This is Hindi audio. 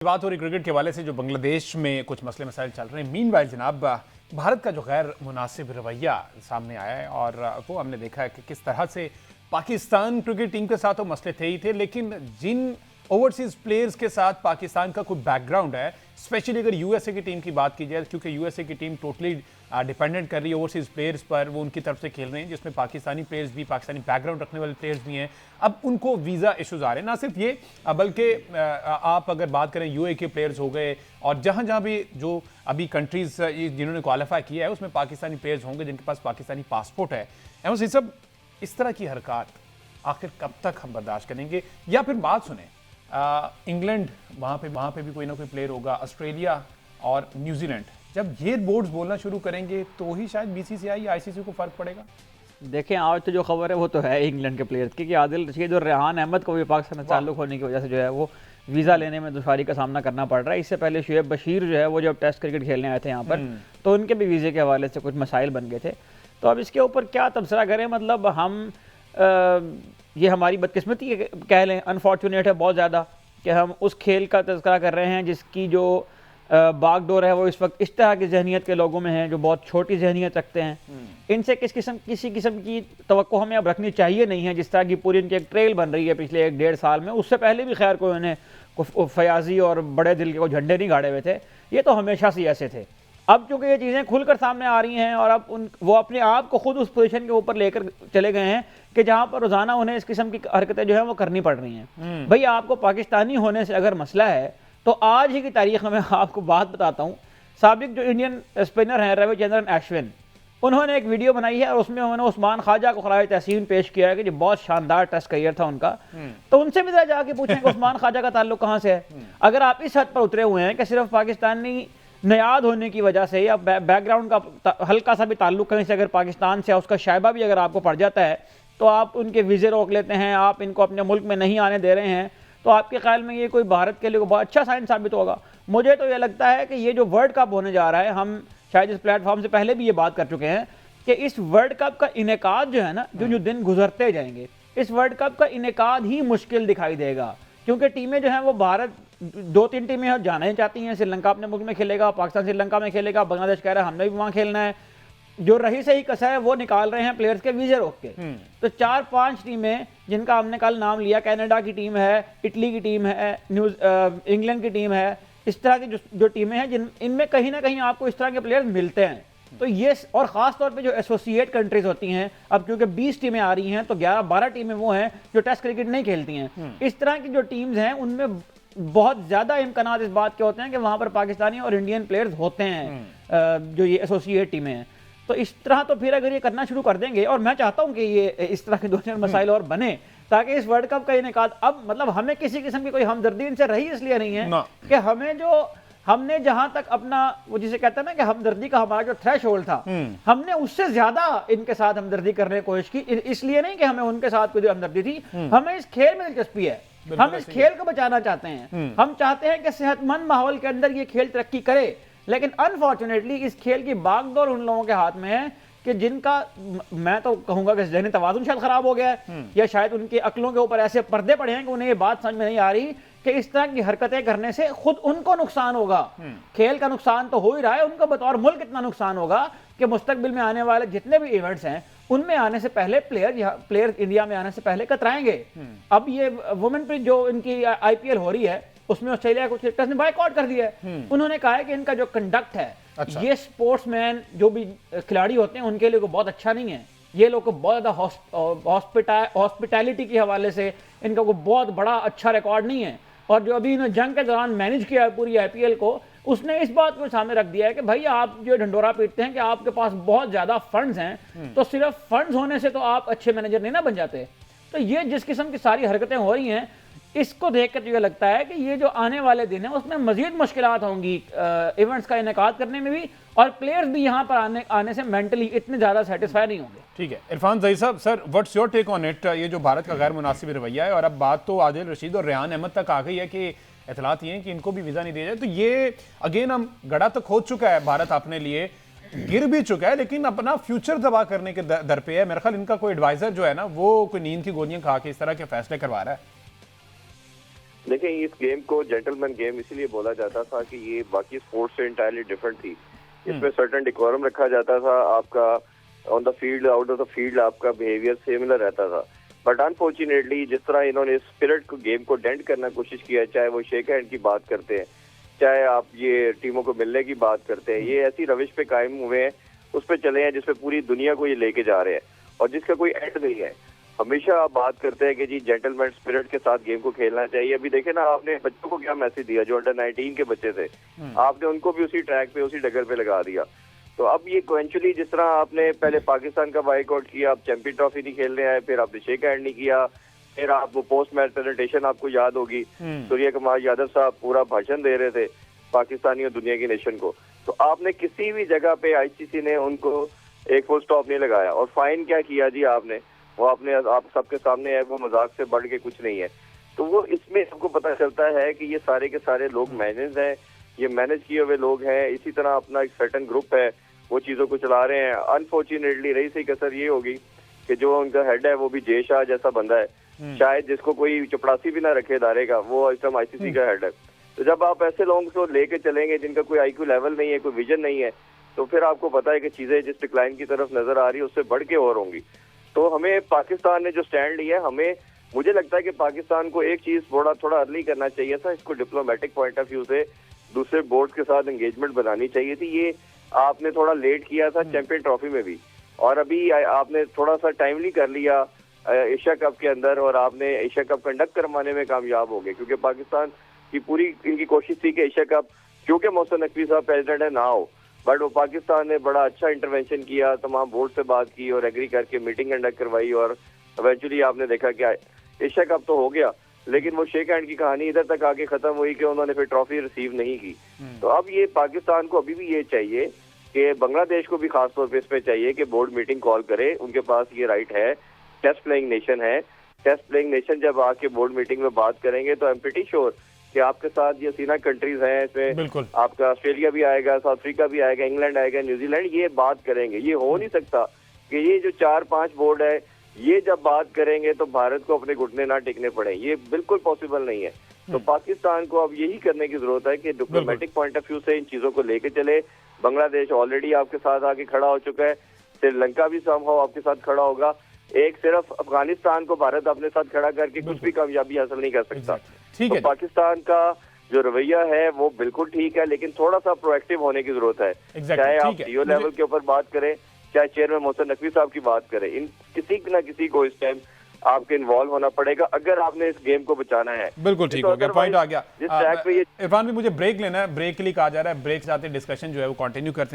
बात हो रही क्रिकेट के हवाले से जो बांग्लादेश में कुछ मसले मसाइल चल रहे हैं। मीनवाइल जनाब, भारत का जो गैर मुनासिब रवैया सामने आया है और वो हमने देखा है कि किस तरह से पाकिस्तान क्रिकेट टीम के साथ वो मसले थे ही थे, लेकिन जिन ओवरसीज प्लेयर्स के साथ पाकिस्तान का कोई बैकग्राउंड है, स्पेशली अगर यूएसए की टीम की बात की जाए, क्योंकि यूएसए की टीम टोटली डिपेंडेंट कर रही है ओवरसीज प्लेयर्स पर, वो उनकी तरफ से खेल रहे हैं, जिसमें पाकिस्तानी प्लेयर्स भी, पाकिस्तानी बैकग्राउंड रखने वाले प्लेयर्स भी हैं। अब उनको वीज़ा इश्यूज आ रहे हैं, ना सिर्फ ये बल्कि आप अगर बात करें यूए के प्लेयर्स हो गए और जहाँ जहाँ भी जो अभी कंट्रीज जिन्होंने क्वालिफाई किया है उसमें पाकिस्तानी प्लेयर्स होंगे जिनके पास पाकिस्तानी पासपोर्ट है। एवं सब इस तरह की हरकत आखिर कब तक हम बर्दाश्त करेंगे? या फिर बात सुने, इंग्लैंड वहाँ पे भी कोई ना कोई प्लेयर होगा, ऑस्ट्रेलिया और न्यूजीलैंड, जब ये बोर्ड्स बोलना शुरू करेंगे तो ही शायद बीसीसीआई या आईसीसी को फर्क पड़ेगा। देखें, आज तो जो खबर है वो तो है इंग्लैंड के प्लेयर्स की कि आदिल रशीद और रेहान अहमद को भी पाकिस्तान से ताल्लुक होने की वजह से जो है वो वीज़ा लेने में दुश्वारी का सामना करना पड़ रहा है। इससे पहले शुएब बशीर जो है वो जब टेस्ट क्रिकेट खेलने आए थे यहाँ पर, तो उनके भी वीज़े के हवाले से कुछ मसाइल बन गए थे। तो अब इसके ऊपर क्या तबसरा करें, मतलब हम ये हमारी बदकिस्मती कह लें, अनफॉर्चुनेट है बहुत ज़्यादा कि हम उस खेल का तज़किरा कर रहे हैं जिसकी जो बागडोर है वो इस वक्त इस तरह की जहनीत के लोगों में है जो बहुत छोटी जहनीत रखते हैं। इनसे किसी किस्म की तवक्को हमें अब रखनी चाहिए नहीं है। जिस तरह की पूरी इनकी एक ट्रेल बन रही है पिछले 1-1.5 साल में, उससे पहले भी खैर कोई उन्हें फयाजी और बड़े दिल के झंडे नहीं गाड़े हुए थे, ये तो हमेशा से ऐसे थे। अब चूंकि ये चीज़ें खुलकर सामने आ रही हैं और अब वो अपने आप को खुद उस पोजीशन के ऊपर लेकर चले गए हैं कि जहां पर रोजाना उन्हें इस किस्म की हरकतें जो है वो करनी पड़ रही हैं। भाई, आपको पाकिस्तानी होने से अगर मसला है तो आज ही की तारीख में मैं आपको बात बताता हूँ। साबिक जो इंडियन स्पिनर हैं रविचंद्रन अश्विन, उन्होंने एक वीडियो बनाई है और उसमें उन्होंने उस्मान ख्वाजा को खराज तहसीन पेश किया है कि जो बहुत शानदार टेस्ट करियर था उनका। तो उनसे भी जाके पूछें कि उस्मान ख्वाजा का ताल्लुक कहाँ से है। अगर आप इस हद पर उतरे हुए हैं कि सिर्फ पाकिस्तानी नयाद होने की वजह से या बैकग्राउंड का हल्का सा भी ताल्लुक कहीं से अगर पाकिस्तान से उसका शायबा भी अगर आपको पड़ जाता है तो आप उनके वीज़े रोक लेते हैं, आप इनको अपने मुल्क में नहीं आने दे रहे हैं, तो आपके ख्याल में ये कोई भारत के लिए बहुत अच्छा साइन साबित होगा? मुझे तो ये लगता है कि ये जो वर्ल्ड कप होने जा रहा है, हम शायद इस प्लेटफॉर्म से पहले भी ये बात कर चुके हैं कि इस वर्ल्ड कप का इनेकाद जो है ना, जो दिन गुजरते जाएंगे, इस वर्ल्ड कप का इनेकाद ही मुश्किल दिखाई देगा। क्योंकि टीमें जो हैं वो भारत 2-3 टीमें जाना ही चाहती हैं। श्रीलंका अपने मुल्क में खेलेगा, पाकिस्तान श्रीलंका में खेलेगा, बांग्लादेश कह रहा है हमने भी वहाँ खेलना है। जो रही सही कसा है वो निकाल रहे हैं प्लेयर्स के वीज़े रोक के। तो 4-5 टीमें जिनका हमने कल नाम लिया, कनाडा की टीम है, इटली की टीम है, इंग्लैंड की टीम है, इस तरह की जो टीमें हैं इनमें कहीं ना कहीं आपको इस तरह के प्लेयर्स मिलते हैं। तो ये, और ख़ास तौर पे जो एसोसिएट कंट्रीज होती हैं, अब क्योंकि 20 टीमें आ रही हैं तो 11-12 टीमें वो हैं जो टेस्ट क्रिकेट नहीं खेलती हैं। इस तरह की जो टीम्स हैं उनमें बहुत ज़्यादा इम्कानात इस बात के होते हैं कि वहाँ पर पाकिस्तानी और इंडियन प्लेयर्स होते हैं, जो ये एसोसिएट टीमें हैं। तो इस तरह तो फिर अगर ये करना शुरू कर देंगे, और मैं चाहता हूँ कि ये इस तरह के 2-4 मसाइल और बने ताकि इस वर्ल्ड कप का इनेकाद, अब मतलब हमें किसी किस्म की कोई हमदर्दी इनसे रही इसलिए नहीं है कि हमने जहां तक अपना, वो जिसे कहते हैं ना कि हमदर्दी का हमारा जो थ्रेश होल्ड था, हमने उससे ज्यादा इनके साथ हमदर्दी करने की कोशिश की। इसलिए नहीं कि हमें उनके साथ कोई हमदर्दी थी, हमें इस खेल में दिलचस्पी है, हम इस खेल को बचाना चाहते हैं, हम चाहते हैं कि सेहतमंद माहौल के अंदर ये खेल तरक्की करे। लेकिन अनफॉर्चुनेटली इस खेल की बागडोर उन लोगों के हाथ में है कि जिनका, मैं तो कहूंगा कि ज़हनी तवाज़ुन शायद खराब हो गया है, या शायद उनकी अक्लों के ऊपर ऐसे पर्दे पड़े हैं कि उन्हें ये बात समझ में नहीं आ रही कि इस तरह की हरकतें करने से खुद उनको नुकसान होगा। खेल का नुकसान तो हो ही रहा है, उनको बतौर मुल्क इतना नुकसान होगा कि मुस्तकबिल में आने वाले जितने भी इवेंट्स हैं उनमें आने से पहले प्लेयर इंडिया में आने से पहले कतराएंगे। अब ये वुमेन पे जो इनकी IPL हो रही है उसमें ऑस्ट्रेलिया को क्रिकेटर्स ने बायकॉट कर दिया है। उन्होंने कहा है कि इनका जो कंडक्ट है, ये स्पोर्ट्समैन जो भी खिलाड़ी होते हैं उनके लिए बहुत अच्छा नहीं है। ये लोग को बहुत ज़्यादा हॉस्पिटैलिटी के हवाले से इनका कोई बहुत बड़ा अच्छा रिकॉर्ड नहीं है। और जो अभी इन्होंने जंग के दौरान मैनेज किया है पूरी IPL को, उसने इस बात को सामने रख दिया है कि भाई आप जो ढंडोरा पीटते हैं कि आपके पास बहुत ज़्यादा फंड्स हैं, तो सिर्फ फंड्स होने से तो आप अच्छे मैनेजर नहीं ना बन जाते। तो ये जिस किस्म की सारी हरकतें हो रही हैं, इसको देख कर ये लगता है कि ये जो आने वाले दिन है उसमें मजीद मुश्किलात होंगी इवेंट्स का इनेकाद करने में भी, और प्लेयर्स भी यहाँ पर आने से मेंटली इतने ज़्यादा सेटिस्फाई नहीं होंगे। ठीक है, इरफान ज़ही साहब, sir what's your take on it? ये जो भारत का गैर मुनासिब रवैया है, और अब बात तो आदिल रशीद और रेहान अहमद तक आ गई है कि इतलात ये हैं कि इनको भी वीज़ा नहीं दिया जाए, तो ये अगेन हम गड़ा तो खोद चुका है भारत अपने लिए, गिर भी चुका है, लेकिन अपना फ्यूचर तबाह करने के दर पे है। मेरे ख्याल इनका कोई एडवाइजर जो है ना वो कोई नींद की गोलियां खा के इस तरह के फैसले करवा रहा है। देखिए, इस गेम को जेंटलमैन गेम इसलिए बोला जाता था कि ये बाकी स्पोर्ट्स से इंटायरली डिफरेंट थी। इसमें सर्टेन डिकोरम रखा जाता था, आपका on the field, out of the field आपका बिहेवियर सिमिलर रहता था। बट अनफॉर्चुनेटली जिस तरह इन्होंने स्पिरिट को, गेम को डेंट करना कोशिश किया, चाहे वो शेक हैंड की बात करते हैं, चाहे आप ये टीमों को मिलने की बात करते हैं, ये ऐसी रविश पे कायम हुए हैं, उस पर चले हैं जिसपे पूरी दुनिया को ये लेके जा रहे हैं और जिसका कोई एंड नहीं है। हमेशा आप बात करते हैं कि जी जेंटलमैन स्पिरिट के साथ गेम को खेलना चाहिए। अभी देखे ना आपने बच्चों को क्या मैसेज दिया, जो अंडर 19 के बच्चे थे, आपने उनको भी उसी ट्रैक पे, उसी डगर पे लगा दिया। तो अब ये इवेंचुअली जिस तरह आपने पहले पाकिस्तान का बाइकआउट किया, आप चैंपियन ट्रॉफी नहीं खेलने आए, फिर आपने शेक हैंड नहीं किया, फिर आप वो पोस्ट मैच प्रेजेंटेशन आपको याद होगी, सूर्य कुमार यादव साहब पूरा भाषण दे रहे थे पाकिस्तानी और दुनिया की नेशन को। तो आपने किसी भी जगह पे आईसीसी ने उनको एक फुल स्टॉप नहीं लगाया। और फाइन क्या किया जी आपने, वो आपने आप सबके सामने है, वो मजाक से बढ़ के कुछ नहीं है। तो वो इसमें सबको पता चलता है कि ये सारे के सारे लोग मैनेज हैं, ये मैनेज किए हुए लोग हैं। इसी तरह अपना एक सर्टन ग्रुप है, वो चीजों को चला रहे हैं। अनफॉर्चुनेटली रही सी कसर ये होगी कि जो उनका हेड है वो भी जय शाह जैसा बंदा है, शायद जिसको कोई चपड़ासी भी ना रखे इदारे का, वो इस टाइम आईसीसी का हेड है। तो जब आप ऐसे लोगों को लेके चलेंगे जिनका कोई आईक्यू लेवल नहीं है, कोई विजन नहीं है, तो फिर आपको पता है कि चीजें जिस डिक्लाइन की तरफ नजर आ रही है उससे बढ़ के और होंगी। तो हमें पाकिस्तान ने जो स्टैंड लिया, हमें मुझे लगता है कि पाकिस्तान को एक चीज थोड़ा अर्ली करना चाहिए था। इसको डिप्लोमेटिक पॉइंट ऑफ व्यू से दूसरे बोर्ड के साथ एंगेजमेंट बनानी चाहिए थी। ये आपने थोड़ा लेट किया था चैंपियन ट्रॉफी में भी, और अभी आपने थोड़ा सा टाइमली कर लिया एशिया कप के अंदर, और आपने एशिया कप कंडक्ट करवाने में कामयाब हो गए। क्योंकि पाकिस्तान की पूरी इनकी कोशिश थी कि एशिया कप, क्योंकि मोहसिन नकवी साहब प्रेसिडेंट है, ना हो, बट वो पाकिस्तान ने बड़ा अच्छा इंटरवेंशन किया, तमाम बोर्ड से बात की और एग्री करके मीटिंग कंडक्ट करवाई, और इवेंचुअली आपने देखा कि एशिया कप तो हो गया, लेकिन वो शेक हैंड की कहानी इधर तक आके खत्म हुई कि उन्होंने फिर ट्रॉफी रिसीव नहीं की। तो अब ये पाकिस्तान को अभी भी ये चाहिए कि बांग्लादेश को भी खासतौर पर इसमें चाहिए कि बोर्ड मीटिंग कॉल करे, उनके पास ये राइट है, टेस्ट प्लेइंग नेशन है। टेस्ट प्लेइंग नेशन जब आके बोर्ड मीटिंग में बात करेंगे तो आई एम प्रीटी श्योर कि आपके साथ ये सीना कंट्रीज हैं, इसमें आपका ऑस्ट्रेलिया भी आएगा, साउथ अफ्रीका भी आएगा, इंग्लैंड आएगा, न्यूजीलैंड, ये बात करेंगे। ये हो नहीं सकता कि ये जो 4-5 बोर्ड है ये जब बात करेंगे तो भारत को अपने घुटने ना टेकने पड़े, ये बिल्कुल पॉसिबल नहीं है। तो पाकिस्तान को अब यही करने की जरूरत है कि डिप्लोमेटिक पॉइंट ऑफ व्यू से इन चीजों को लेके चले। बांग्लादेश ऑलरेडी आपके साथ आके खड़ा हो चुका है, श्रीलंका भी समहाउ आपके साथ खड़ा होगा। एक सिर्फ अफगानिस्तान को भारत अपने साथ खड़ा करके कुछ भी कामयाबी हासिल नहीं कर सकता। ठीक है, तो पाकिस्तान का जो रवैया है वो बिल्कुल ठीक है, लेकिन थोड़ा सा प्रोएक्टिव होने की जरूरत है। चाहे आप सीईओ लेवल के ऊपर बात करें, चाहे चेयरमैन मोहसिन नकवी साहब की बात करें, इन किसी न किसी को इस टाइम आपके इन्वॉल्व होना पड़ेगा अगर आपने इस गेम को बचाना है। बिल्कुल ठीक हो गया, पॉइंट आ गया। जिस ट्रैक पे ये इरफान भी मुझे ब्रेक लेना है, ब्रेक के लिए कहा जा रहा है, ब्रेक से आते डिस्कशन जो है वो कंटिन्यू करते हैं।